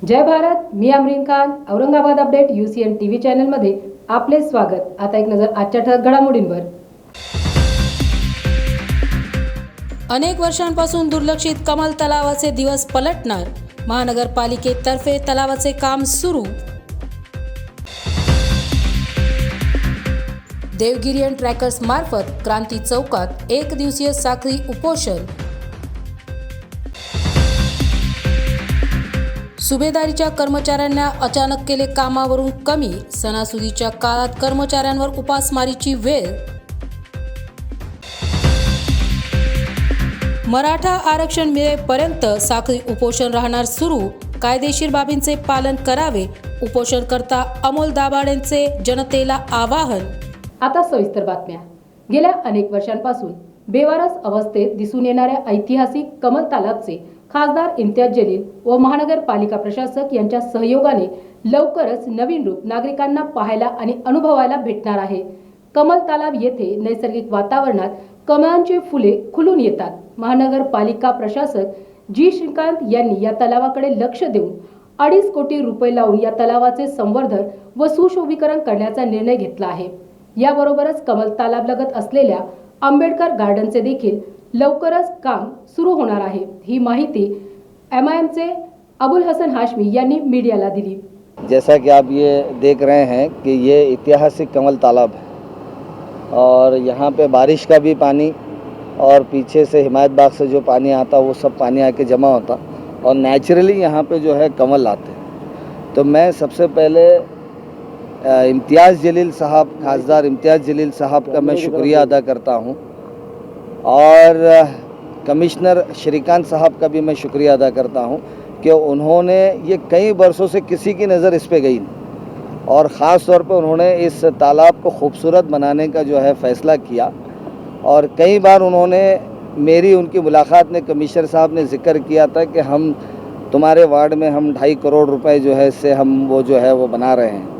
जय भारत, मी Amreen Khan. Aurangabad update UCN TV चॅनलमध्ये आपले स्वागत. आता एक नजर आजच्या ठळक घडामोडींवर. अनेक वर्षांपासून दुर्लक्षित कमल तलावाचे दिवस पलटणार. महानगरपालिकेतर्फे तलावाचे काम सुरू. देवगिरियन ट्रॅकर्स मार्फत क्रांती चौकात एक दिवसीय साखळी उपोषण. सुभेदारीच्या कर्मचाऱ्यांना अचानक केले कामावरून कमी. सणासुदीच्या काळात कर्मचाऱ्यांवर उपासमारीची वेळ. मराठा आरक्षण मिळेपर्यंत साखळी उपोषण राहणार सुरू. कायदेशीर बाबींचे पालन करावे. उपोषणकर्ता अमोल दाभाडेंचे जनतेला आवाहन. आता सविस्तर बातम्या. गेल्या अनेक वर्षांपासून बेवारस अवस्थेत दिसून येणाऱ्या ऐतिहासिक कमल तलावाचे खासदार इम्तियाज जलील व महानगरपालिका प्रशासक यांच्या सहयोगाने लवकरच नवीन रूप नागरिकांना पाहायला आणि अनुभवायला भेटणार आहे. कमल तलाव येथे नैसर्गिक वातावरणात कमळांची फुले खुलून येतात. महानगरपालिका प्रशासक जी श्रीकांत यांनी या तलावाकडे लक्ष देऊन 2.5 कोटी रुपये लावून या तलावाचे संवर्धन व सुशोभीकरण करण्याचा निर्णय घेतला आहे. याबरोबरच कमल तलावालगत असलेल्या आंबेडकर गार्डनचे देखील लवकरच काम सुरू होणार आहे. ही माहिती MIMचे अबुल हसन हाशमी यांनी मीडियाला दिली. जैसा कि आप ये देख रहे हैं कि ये ऐतिहासिक कमल तालाब है और यहाँ पे बारिश का भी पानी और पीछे से हिमायत बाग से जो पानी आता वो सब पानी आके जमा होता और नेचुरली यहाँ पे जो है कमल आते हैं. तो मैं सबसे पहले इम्तियाज़ जलील साहब, खासदार इम्तियाज़ जलील साहब का मैं शुक्रिया अदा करता हूँ और कमिश्नर श्रीकांत साहब का भी मैं शुक्रिया अदा करता हूँ कि उन्होंने ये कई वर्षों से किसी की नज़र इस पे गई नहीं और ख़ास तौर पे उन्होंने इस तालाब को खूबसूरत बनाने का जो है फ़ैसला किया. और कई बार उन्होंने मेरी उनकी मुलाकात में कमिश्नर साहब ने ज़िक्र किया था कि हम तुम्हारे वार्ड में हम 2.5 करोड़ रुपए जो है इससे हम वो जो है वो बना रहे हैं.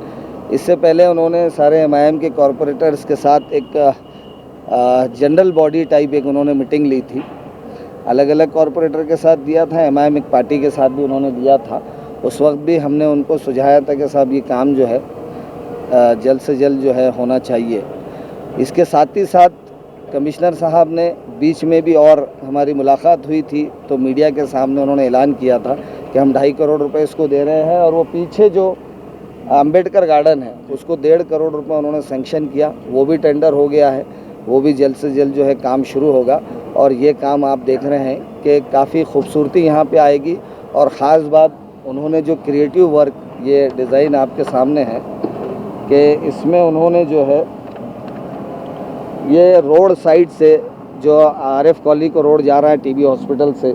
इससे पहले उन्होंने सारे MIM के कॉरपोरेटर्स के साथ एक जनरल बॉडी टाइप एक उन्होंने मीटिंग ली थी. अलग अलग कॉरपोरेटर के साथ दिया था, MIM एक पार्टी के साथ भी उन्होंने दिया था. उस वक्त भी हमने उनको सुझाया था कि साहब ये काम जो है जल्द से जल्द जो है होना चाहिए. इसके साथ ही साथ कमिश्नर साहब ने बीच में भी और हमारी मुलाकात हुई थी तो मीडिया के सामने उन्होंने ऐलान किया था कि हम 2.5 करोड़ रुपए इसको दे रहे हैं और वो पीछे जो आंबेडकर गार्डन है उसको 1.5 करोड़ रुपए उन्होंने सैंक्शन किया. वो भी टेंडर हो गया है, वो भी जल्द से जल्द जो है काम शुरू होगा और ये काम आप देख रहे हैं कि काफ़ी खूबसूरती यहाँ पे आएगी. और ख़ास बात उन्होंने जो क्रिएटिव वर्क ये डिज़ाइन आपके सामने है कि इसमें उन्होंने जो है ये रोड साइड से जो RF कॉलोनी को रोड जा रहा है TB हॉस्पिटल से,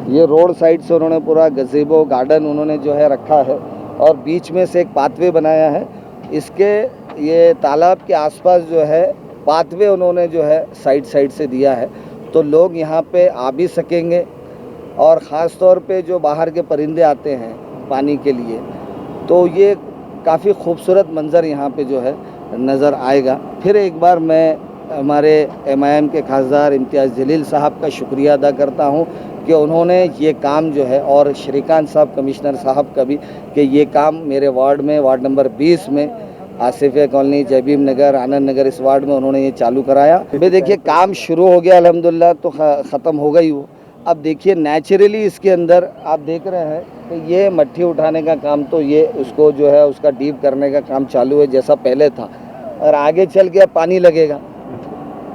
ये रोड साइड से उन्होंने पूरा गज़ेबो गार्डन उन्होंने जो है रखा है और बीच में से एक पाथवे बनाया है. इसके ये तालाब के आसपास जो है पाथवे उन्होंने जो है साइड से दिया है तो लोग यहाँ पे आ भी सकेंगे और ख़ास तौर पे जो बाहर के परिंदे आते हैं पानी के लिए तो ये काफ़ी खूबसूरत मंज़र यहाँ पे जो है नज़र आएगा. फिर एक बार मैं हमारे MIM के खासदार इम्तियाज़ जलील साहब का शुक्रिया अदा करता हूँ कि उन्होंने ये काम जो है और श्रीकांत साहब कमिश्नर साहब का भी कि ये काम मेरे वार्ड में वार्ड नंबर 20 में आसिफिया कॉलोनी, जयबीम नगर, आनंद नगर इस वार्ड में उन्होंने ये चालू कराया. अभी देखिए काम शुरू हो गया अल्हम्दुलिल्लाह तो ख़त्म हो गई वो. अब देखिए नेचुरली इसके अंदर आप देख रहे हैं कि ये मट्टी उठाने का काम तो ये उसको जो है उसका डीप करने का काम चालू है जैसा पहले था और आगे चल के अब पानी लगेगा.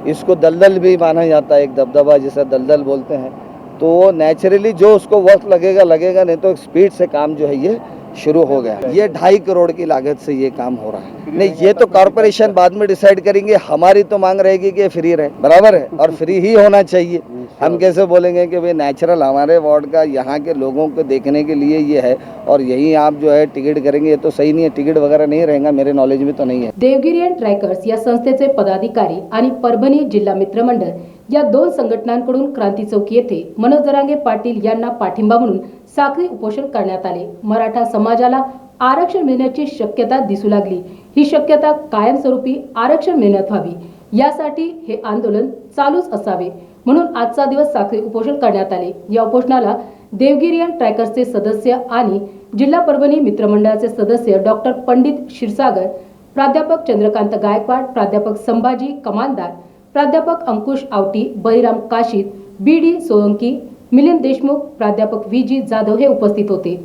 इसको दलदल भी माना जाता है, एक दबदबा जिसे दलदल बोलते हैं. तो नेचुरली जो उसको वक्त लगेगा नहीं तो स्पीड से काम जो है ये शुरू हो गया. ये 2.5 करोड़ की लागत से ये काम हो रहा है. नहीं ये तो कॉर्पोरेशन बाद में डिसाइड करेंगे. हमारी तो मांग रहेगी कि फ्री रहे, बराबर है और फ्री ही होना चाहिए. हम कैसे बोलेंगे कि भाई नेचुरल हमारे वार्ड का यहाँ के लोगों को देखने के लिए ये है और यही आप जो है टिकट करेंगे, ये तो सही नहीं है. टिकट वगैरह नहीं रहेगा, मेरे नॉलेज में तो नहीं है. देवगिरियन ट्रॅकर्स या संस्थेचे पदाधिकारी आणि परभणी जिल्हा मित्रमंडळ या 2 संघटनांकडून क्रांती चौक येथे मनोज जरांगे पाटील यांना पाठिंबा म्हणून साखळी उपोषण करण्यात आले. मराठा समाजाला आरक्षण मिळण्याची शक्यता दिसू लागली. ही शक्यता कायमस्वरूपी आरक्षण मिळण्यात व्हावी यासाठी हे आंदोलन चालूच असावे म्हणून आजचा दिवस साखळी उपोषण करण्यात आले. या उपोषणाला देवगिरियन ट्रॅकर्सचे सदस्य आणि जिल्हा परभणी मित्रमंडळाचे सदस्य डॉक्टर पंडित क्षीरसागर, प्राध्यापक चंद्रकांत गायकवाड, प्राध्यापक संभाजी कमालदार, प्राध्यापक अंकुश आवटी, बळीराम काशीद, बी.डी. सोळंकी, मिलिंद देशमुख, प्राध्यापक व्ही.जी. जाधव हे उपस्थित होते.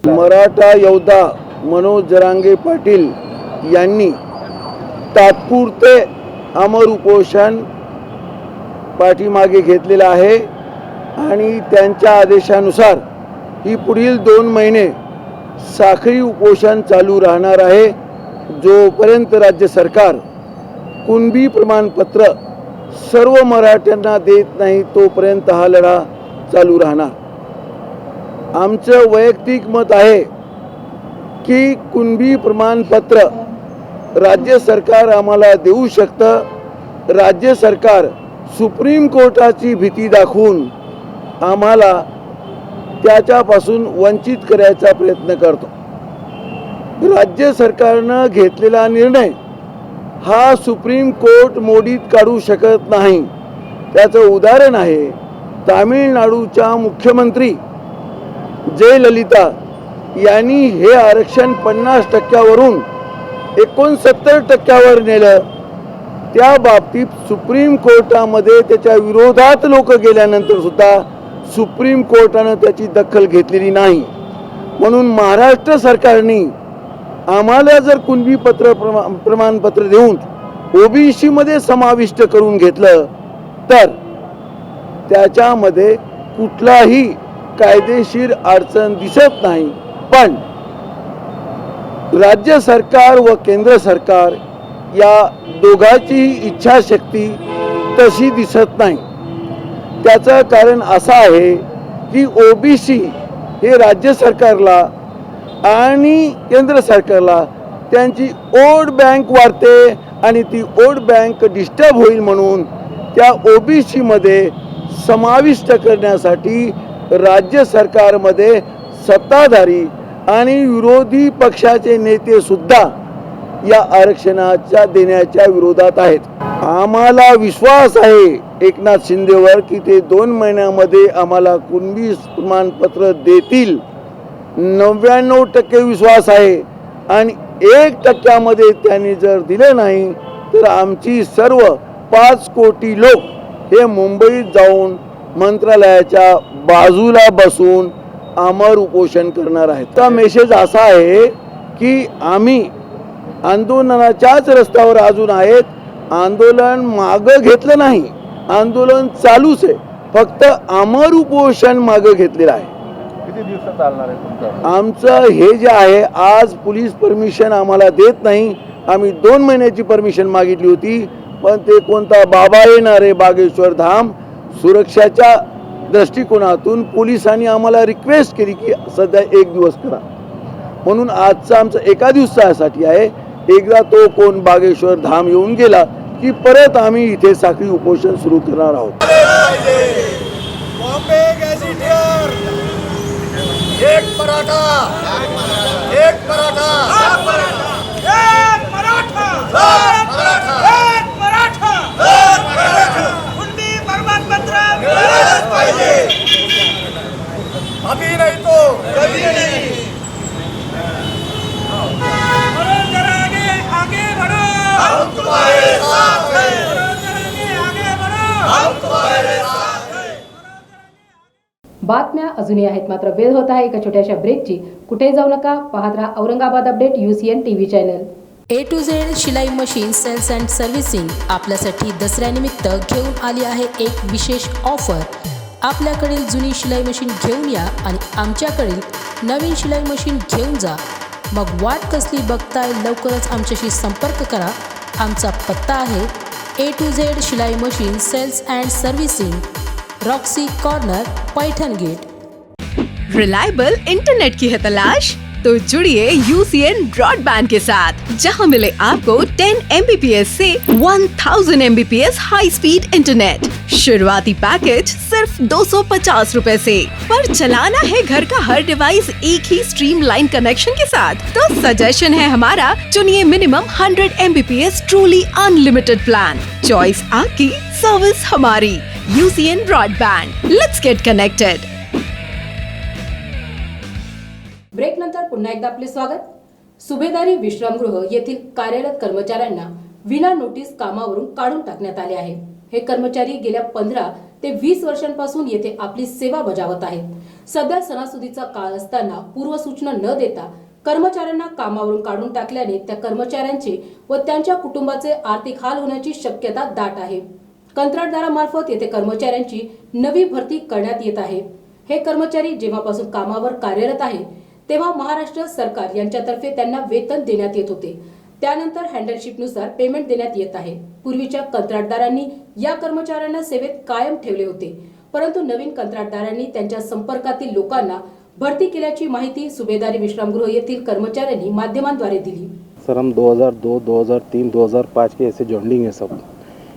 मराठा योद्धा मनोज जरांगे पाटील यांनी तात्पुरते अमर उपोषण पाठीमागे घेतलेलं आहे आणि त्यांच्या आदेशानुसार ही पुढील 2 महिने साखळी उपोषण चालू राहणार आहे. जोपर्यंत राज्य सरकार कुणबी प्रमाणपत्र सर्व मराठ्यांना देत नाही तोपर्यंत हा लढा चालू राहणार. आमचं वैयक्तिक मत आहे की कुणबी प्रमाणपत्र राज्य सरकार आम्हाला देऊ शकतं. राज्य सरकार सुप्रीम कोर्टाची भीती दाखवून आम्हाला त्याच्यापासून वंचित करायचा प्रयत्न करतो. राज्य सरकारनं घेतलेला निर्णय हा सुप्रीम कोर्ट मोडीत काढू शकत नाही. त्याचं उदाहरण आहे तामिळनाडूच्या मुख्यमंत्री जयललिता यांनी हे आरक्षण 50% 69% नेलं. त्या बाबतीत सुप्रीम कोर्टामध्ये त्याच्या विरोधात लोक गेल्यानंतर सुद्धा सुप्रीम कोर्टानं त्याची दखल घेतलेली नाही. म्हणून महाराष्ट्र सरकारने आम्हाला जर कुणबी प्रमाणपत्र देऊन ओबीसी मध्ये समाविष्ट करून घेतलं तर त्याच्यामध्ये कुठलाही कायदेशीर अडचण दिसत नाही. पण राज्य सरकार व केंद्र सरकार या दोघांची इच्छाशक्ती तशी दिसत नाही. त्याचं कारण असं आहे की ओबीसी हे राज्य सरकारला आणि केंद्र सरकारला त्यांची वोट बँक वाढते आणि ती वोट बँक डिस्टर्ब होईल म्हणून त्या ओबीसी मध्ये समाविष्ट करण्यासाठी राज्य सरकारमध्ये सत्ताधारी आणि विरोधी पक्षाचे नेते सुद्धा या आरक्षणाच्या देण्याच्या विरोधात आहेत. आम्हाला विश्वास आहे एकनाथ शिंदेवर की ते 2 महिन्यामध्ये आम्हाला कुणबी प्रमाणपत्र देतील. 99% विश्वास आहे आणि 1% त्यांनी जर दिले नाही तर आमची सर्व 5 कोटी लोक हे मुंबईत जाऊन मंत्रालयाच्या बाजूला बसून अमर उपोषण करणार आहेत. हा मेसेज असा आहे की आम्ही आंदोलनाच्याच रस्त्यावर अजून आहेत. आंदोलन मागं घेतलं नाही, आंदोलन चालूच आहे. फक्त अमर उपोषण मागं घेतलेलं आहे. किती दिवस चालणार आहे तुमचं? आमचं हे जे आहे आज पोलीस परमिशन आम्हाला देत नाही. आम्ही 2 महिन्याची परमिशन मागितली होती पण ते कोणता बाबा येणार आहे बागेश्वर धाम. सुरक्षाच्या दृष्टिकोनातून पोलिसांनी आम्हाला रिक्वेस्ट केली की सध्या 1 दिवस करा म्हणून आजचं आमचं 1 दिवसासाठी आहे. एकदा तो कोण बागेश्वर धाम येऊन गेला की परत आम्ही इथे साखळी उपोषण सुरू करणार आहोत. बॉम्बे गॅझेटियर एक मराठा एक मराठा एक मराठा एक मराठा एक मराठा कुणबी प्रमाणपत्र मिळालंच पाहिजे. अभी नहीं तो कभी नहीं. मनोज जरांगे आगे बढ़ो, हम तुम्हारे साथ हैं. मनोज जरांगे आगे बढ़ो, हम तुम्हारे साथ हैं. बातम्या अजूनही आहेत मात्र वेळ होत आहे एका छोट्याशा ब्रेकची. कुठे जाऊ नका, पाहत राहा Aurangabad update UCN TV channel. A to Z शिलाई मशीन सेल्स अँड सर्व्हिसिंग आपल्यासाठी दसऱ्यानिमित्त घेऊन आली आहे एक विशेष ऑफर. आपल्याकडील जुनी शिलाई मशीन घेऊन या आणि आमच्याकडील नवीन शिलाई मशीन घेऊन जा. मग वाट कसली बघताय, लवकरच आमच्याशी संपर्क करा. आमचा पत्ता आहे A to Z शिलाई machine sales and servicing, Roxy corner, Paithan gate. Reliable internet की है तलाश? तो जुड़िए UCN ब्रॉडबैंड के साथ, जहां मिले आपको 10 Mbps से 1000 Mbps हाई स्पीड इंटरनेट. शुरुआती पैकेज सिर्फ 250 रुपए से. पर चलाना है घर का हर डिवाइस एक ही स्ट्रीमलाइन कनेक्शन के साथ, तो सजेशन है हमारा, चुनिए minimum 100 Mbps truly unlimited plan. Choice आपकी, सर्विस हमारी. UCN broadband, let's get connected. Break पुन्हा एकदा आपले स्वागत. सुभेदारी विश्रामगृह येथील कार्यरत कर्मचाऱ्यांना विना नोटीस कामावरून काढून टाकण्यात आले आहे. हे कर्मचारी गेल्या 15 ते 20 वर्षांपासून येथे आपली सेवा बजावत आहेत. सध्या सणासुदीचा काळ असताना पूर्वसूचना न देता कर्मचाऱ्यांना कामावरून काढून टाकल्याने त्या कर्मचाऱ्यांचे व त्यांच्या कुटुंबाचे आर्थिक हाल होण्याची शक्यता दाट आहे. कंत्राटदारामार्फत येथे कर्मचाऱ्यांची नवी भरती करण्यात येत आहे. हे कर्मचारी जेव्हापासून कामावर कार्यरत आहे तेव्हा महाराष्ट्र सरकार यांच्यातर्फे त्यांना वेतन देण्यात येत होते. त्यानंतर हँडलशिपनुसार पेमेंट देण्यात येत आहे. पूर्वीच्या कंत्राटदारांनी या कर्मचाऱ्यांना सेवेत कायम ठेवले होते, परंतु नवीन कंत्राटदारांनी त्यांच्या संपर्कातील लोकांना भरती केल्याची माहिती सुभेदारी विश्रामगृह येथील कर्मचाऱ्यांनी माध्यमांद्वारे दिली. सर हम 2002, 2003, 2005 के ऐसे जॉइनिंग है सब.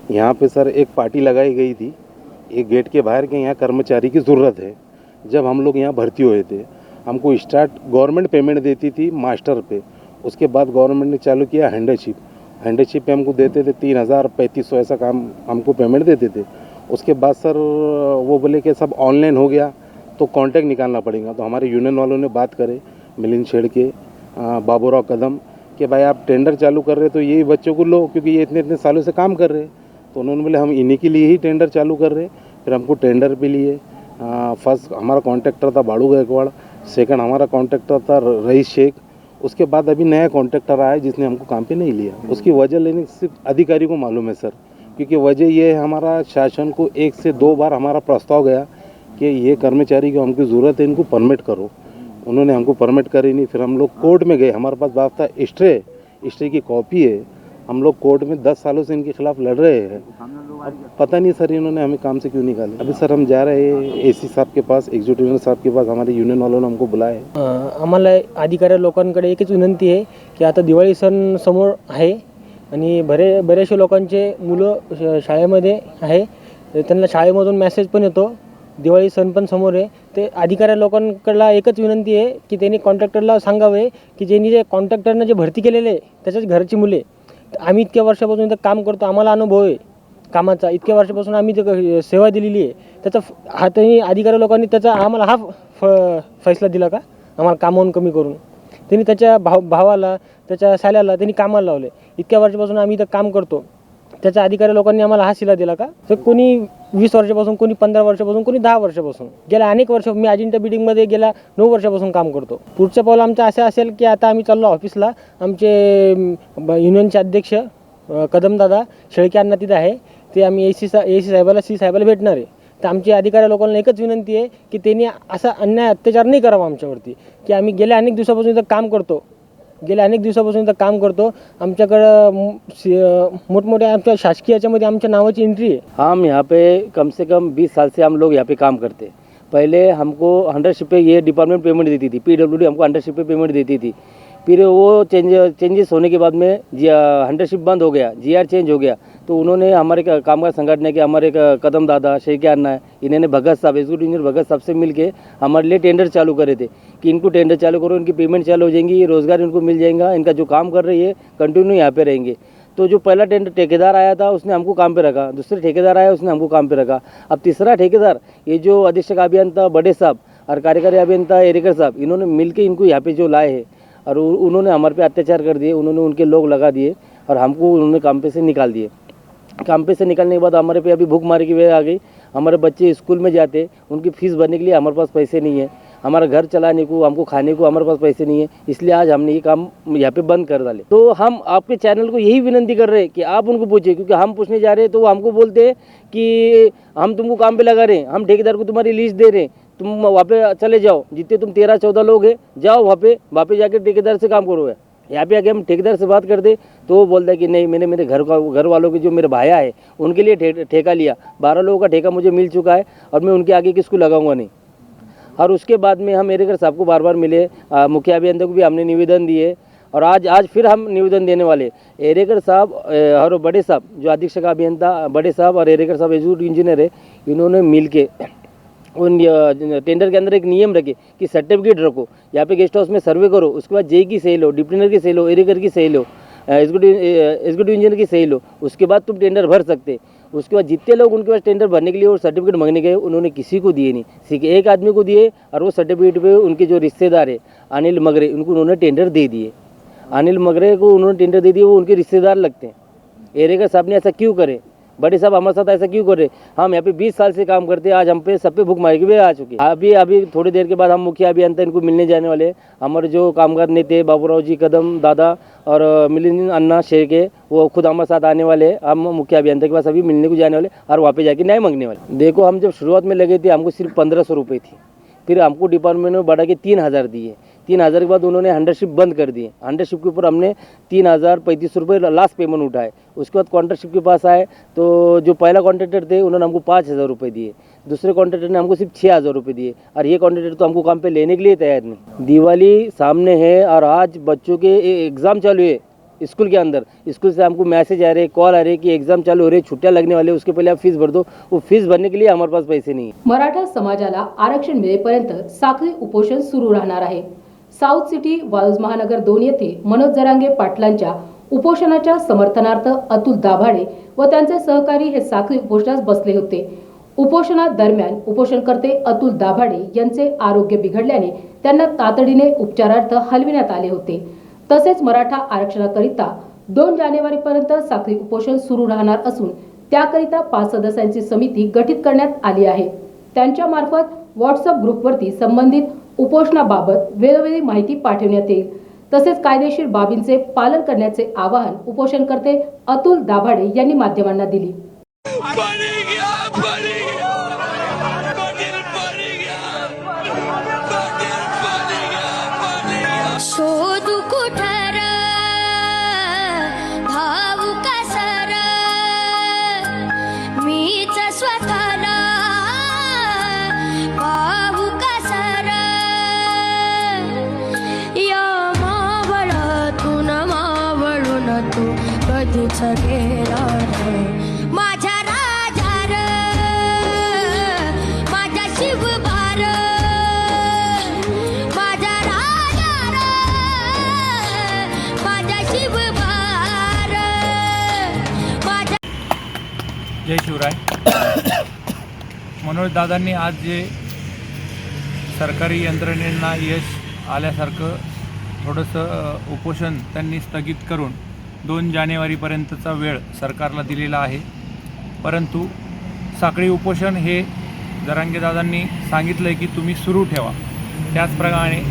यहाँ पे सर एक पार्टी लगाई गई थी एक गेट के बाहर के यहाँ कर्मचारी की ज़रूरत है. जब हम लोग यहाँ भर्ती हुए थे हमको स्टार्ट गवर्नमेंट पेमेंट देती थी मास्टर पे. उसके बाद गवर्नमेंट ने चालू किया हैंडलशिप. हैंडलशिप पे हमको देते थे 3,000-3,500 ऐसा काम हमको पेमेंट देते थे. उसके बाद सर वो बोले कि सब ऑनलाइन हो गया तो कॉन्टैक्ट निकालना पड़ेगा. तो हमारे यूनियन वालों ने बात करे मिलिंद शेड़ के बाबूराव कदम कि भाई आप टेंडर चालू कर रहे तो यही बच्चों को लो क्योंकि ये इतने सालों से काम कर रहे हैं. तो उन्होंने बोले हम इन्हीं के लिए ही टेंडर चालू कर रहे. फिर हमको टेंडर पे लिए. फर्स्ट हमारा कॉन्ट्रैक्टर था बाड़ू गायकवाड़. सेकंड हमारा कॉन्ट्रैक्टर था रईस शेख. उसके बाद अभी नया कॉन्ट्रैक्टर आया जिसने हमको काम पे नहीं लिया. उसकी वजह लेने सिर्फ अधिकारी को मालूम है सर, क्योंकि वजह ये है हमारा शासन को 1 से 2 बार हमारा प्रस्ताव गया कि ये कर्मचारी को हमको ज़रूरत है इनको परमिट करो. उन्होंने हमको परमिट करी नहीं. फिर हम लोग कोर्ट में गए. हमारे पास बात था स्टे की कॉपी है. हम लोग कोर्ट में 10 सालों से इनके खिलाफ लड़ रहे हैं. अब पता नहीं सर इन्होंने हमें काम से क्यों निकाले. अभी सर हम जा रहे हैं एसी साहब के पास, एक्झिक्युटिव्ह साहब के पास. हमारे युनियन वालों ने हमको बुलाया है. आम्हाला अधिकारी लोकांकडे एकच विनंती आहे की आता दिवाळी सण समोर आहे आणि बरेचसे लोकांचे मुलं शाळेमध्ये आहे. त्यांना शाळेमधून मेसेज पण येतो, दिवाळी सण पण समोर आहे. ते अधिकारी लोकांकडला एकच विनंती आहे की त्यांनी कॉन्ट्रॅक्टरला सांगावे की ज्यांनी जे कॉन्ट्रॅक्टरनं जे भरती केलेले आहे त्याच्याच घरची मुले. आम्ही इतक्या वर्षापासून इथं काम करतो, आम्हाला अनुभव आहे कामाचा. इतक्या वर्षापासून आम्ही ते सेवा दिलेली आहे. त्याचा हा त्यांनी अधिकारी लोकांनी त्याचा आम्हाला हा फैसला दिला का आम्हाला कामावून कमी करून. त्यांनी त्याच्या भावाला त्याच्या साल्याला त्यांनी कामाला लावले. इतक्या वर्षापासून आम्ही इथं काम करतो, त्याच्या अधिकारी लोकांनी आम्हाला हा शिला दिला का. तर कोणी 20 वर्षापासून, कोणी 15 वर्षापासून, कोणी 10 वर्षापासून, गेल्या अनेक वर्ष मी अजिंठा बिल्डिंगमध्ये गेल्या 9 वर्षापासून काम करतो. पुढचं पाऊल आमचं असं असेल की आता आम्ही चाललो ऑफिसला. आमचे युनियनचे अध्यक्ष कदमदादा शेळके अण्णा तिथं आहे. ते आम्ही एसी साहेबाला साहेबाला भेटणार आहे. तर आमच्या अधिकारी लोकांना एकच विनंती आहे की त्यांनी असा अन्याय अत्याचार नाही करावा आमच्यावरती. की आम्ही गेल्या अनेक दिवसापासून इथं काम करतो. आमच्याकडं मोठमोठ्या आमच्या शासकीय याच्यामध्ये आमच्या नावाची एंट्री आहे. हम यहाँ पे कम से कम 20 साल से हम लोग यहाँ पे काम करते. पहले हमको अंडरशिप पे ये डिपार्टमेंट पेमेंट देती थी, PWD हमको अंडरशिप पे पेमेंट देती थी. फिर वो चेंजेस होने के बाद में अंडरशिप बंद हो गया, GR चेंज हो गया. तो उन्होंने हमारे कामगार संगठन के हमारे कदम दादा शेख अन्ना है, इन्होंने भगत साहब एग्जीक्यूटिव इंजीनियर भगत साहब से मिलके हमारे लिए टेंडर चालू करे थे कि इनको टेंडर चालू करो, इनकी पेमेंट चालू हो जाएंगी, रोज़गार इनको मिल जाएगा, इनका जो काम कर रही है कंटिन्यू यहाँ पे रहेंगे. तो जो पहला टेंडर ठेकेदार आया था उसने हमको काम पे रखा, दूसरे ठेकेदार आया उसने हमको काम पे रखा. अब तीसरा ठेकेदार ये जो अधीक्षक अभियंता बड़े साहब और कार्यकारी अभियंता एरेकर साहब, इन्होंने मिलके इनको यहाँ पे जो लाए हैं और उन्होंने हमारे पे अत्याचार कर दिए. उन्होंने उनके लोग लगा दिए और हमको उन्होंने काम पे से निकाल दिए. काम पे से निकालने के बाद हमारे पे अभी भूखमरी की वेळ आ गई. हमारे बच्चे स्कूल में जाते, उनकी फीस भरने के लिए हमारे पास पैसे नहीं है. हमारा घर चलाने को, हमको खाने को हमारे पास पैसे नहीं है. इसलिए आज हमने ये काम यहाँ पे बंद कर डाले. तो हम आपके चैनल को यही विनंती कर रहे हैं कि आप उनको पूछिए, क्योंकि हम पूछने जा रहे हैं तो वो हमको बोलते हैं कि हम तुमको काम पे लगा रहे हैं, हम ठेकेदार को तुम्हारी लीज दे रहे हैं, तुम वहाँ पे चले जाओ, जितने तुम 13-14 लोग हैं जाओ वहाँ पे जाके ठेकेदार से काम करो. यहाँ पे आके हम ठेकेदार से बात करते तो वो बोलता है कि नहीं, मैंने मेरे घर वालों के जो मेरे भाया है उनके लिए ठेका लिया, 12 लोगों का ठेका मुझे मिल चुका है और मैं उनके आगे किसको लगाऊंगा नहीं. और उसके बाद में हम एरेकर साहब को बार मिले, मुखिया अभियंता को भी हमने निवेदन दिए और आज फिर हम निवेदन देने वाले. एरेकर साहब और बड़े साहब जो अधीक्षक अभियंता बड़े साहब और एरेकर साहब एग्जीक्यूटिव इंजीनियर है, इन्होंने मिल के उन टेंडर के अंदर एक नियम रखे कि सर्टिफिकेट रखो, यहाँ पे गेस्ट हाउस में सर्वे करो, उसके बाद JE की सही लो, डिप्टीनर की सही लो, एरेकर की सही लो. एग्जीक्यूटिव इंजीनियर की सही लो, उसके बाद तुम टेंडर भर सकते। उसके बाद जितने लोग उनके पास टेंडर भरने के लिए और सर्टिफिकेट मांगने गए, उन्होंने किसी को दिए नहीं, सिर्फ एक आदमी को दिए, और वो सर्टिफिकेट पे उनके जो रिश्तेदार है अनिल मगरे, उनको उन्होंने टेंडर दे दिए। अनिल मगरे को उन्होंने टेंडर दे दिए, वो उनके रिश्तेदार लगते हैं। एरेगर साहब ने ऐसा क्यों करे? बड़े साहब हमारे साथ ऐसा क्यों कर रहे? हम यहाँ पे 20 साल से काम करते हैं, आज हम पे सब पे भूख मार के भी आ चुके हैं। अभी थोड़ी देर के बाद हम मुखिया अभियंता इनको मिलने जाने वाले हैं। हमारे जो कामगार नेता बाबूराव जी कदम दादा और मिलिंद अन्ना शेरके, वो खुद हमारे साथ आने वाले हैं। हम मुखिया अभियंता के पास अभी मिलने को जाने वाले और वहाँ पे जाके न्याय मांगने वाले। देखो, हम जब शुरुआत में लगे थे हमको सिर्फ 1500 रुपये थी, फिर हमको डिपार्टमेंट में बढ़ा के 3000 दिए। 3000 के बाद उन्होंने 100 शिफ्ट बंद कर दिए। 100 शिफ्ट के ऊपर हमने 3035 रुपये लास्ट पेमेंट उठाए। उसके बाद कॉन्ट्रैक्ट शिफ्ट के पास आए तो जो पहला कॉन्ट्रैक्टर थे उन्होंने हमको 5000 रुपये दिए, दूसरे कॉन्ट्रैक्टर ने हमको सिर्फ 6000 रुपये दिए, और ये कॉन्ट्रैक्टर तो हमको काम पे लेने के लिए तैयार नहीं। दिवाली सामने है और आज बच्चों के एग्ज़ाम चालू है स्कूल के अंदर। स्कूल से हमको मैसेज आ रहे, कॉल आ रहे कि एग्जाम चालू हो रहे, छुट्टियां लगने वाले, उसके पहले आप फीस भर दो। वो फीस भरने के लिए हमारे पास पैसे नहीं है। मराठा समाजाला आरक्षण मिळेपर्यंत साखळी उपोषण सुरू राहणार आहे। साऊथ सिटी वाळूज महानगर 2 येथे मनोज जरांगे पाटलांच्या उपोषणाच्या समर्थनार्थ अतुल दाभाडे व त्यांचे सहकारी हे साखळी उपोषणास बसले होते। उपोषणादरम्यान उपोषणकर्ते अतुल दाभाडे यांचे आरोग्य बिघडल्याने त्यांना तातडीने उपचारार्थ हलविण्यात आले होते। तसेच मराठा आरक्षणाकरिता 2 जानेवारीपर्यंत साखळी उपोषण सुरू राहणार असून त्याकरिता 5 सदस्यांची समिती गठीत करण्यात आली आहे। त्यांच्या मार्फत व्हॉट्सअप ग्रुपवरती संबंधित उपोषणाबाबत वेळोवेळी माहिती पाठवण्यात येईल। तसेच कायदेशीर बाबींचे पालन करण्याचे आवाहन उपोषणकर्ते अतुल दाभाडे यांनी माध्यमांना दिली। शोधू कुठार भाऊ कसर मीच स्वतःला भाऊ कसर या मावळातून मावळून तू कधीच गेला माझ्या राजार माझ्या शिवभार माझ्या राजार माझ्या शिवभार माझ्या। जय शिवराय। मनोज दादांनी आज जे सरकारी यंत्रणेंना यश आल्यासारखं थोडंसं उपोषण त्यांनी स्थगित करून 2 जानेवारीपर्यंतचा वेळ सरकारला दिलेला आहे। परंतु साखळी उपोषण हे जरांगे दादांनी सांगितलं आहे की तुम्ही सुरू ठेवा। त्याचप्रमाणे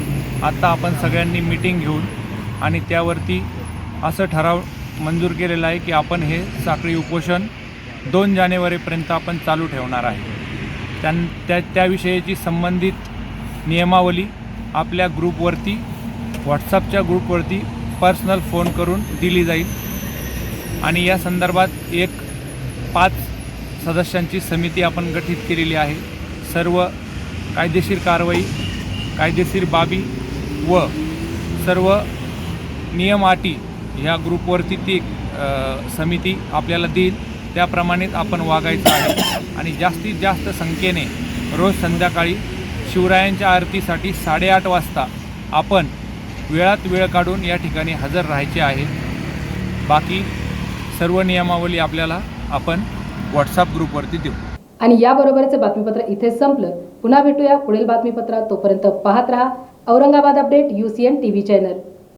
आत्ता आपण सगळ्यांनी मीटिंग घेऊन आणि त्यावरती असं ठराव मंजूर केलेला आहे की आपण हे साखळी उपोषण 2 जानेवारीपर्यंत आपण चालू ठेवणार आहे। त्याविषयीची संबंधित नियमावली आपल्या ग्रुपवरती व्हॉट्सअपच्या ग्रुपवरती पर्सनल फोन करून दिली जाईल आणि या संदर्भात एक 5 सदस्यांची समिती आपण गठीत केलेली आहे। सर्व कायदेशीर कारवाई, कायदेशीर बाबी व सर्व नियम अटी ह्या ग्रुपवरती ती समिती आपल्याला देईल, त्याप्रमाणेच आपण वागायचं आहे। आणि जास्तीत जास्त संख्येने रोज संध्याकाळी शिवरायांच्या आरतीसाठी 8:30 वाजता आपण वेळात वेळ काढून या ठिकाणी हजर राहायचे आहे। बाकी सर्व नियमावली आपल्याला आपण व्हॉट्सअप ग्रुपवरती देऊ। आणि याबरोबरचे बातमीपत्र इथे संपलं। पुन्हा भेटूया पुढील बातमीपत्रात। तोपर्यंत पाहत रहा Aurangabad update UCN TV channel.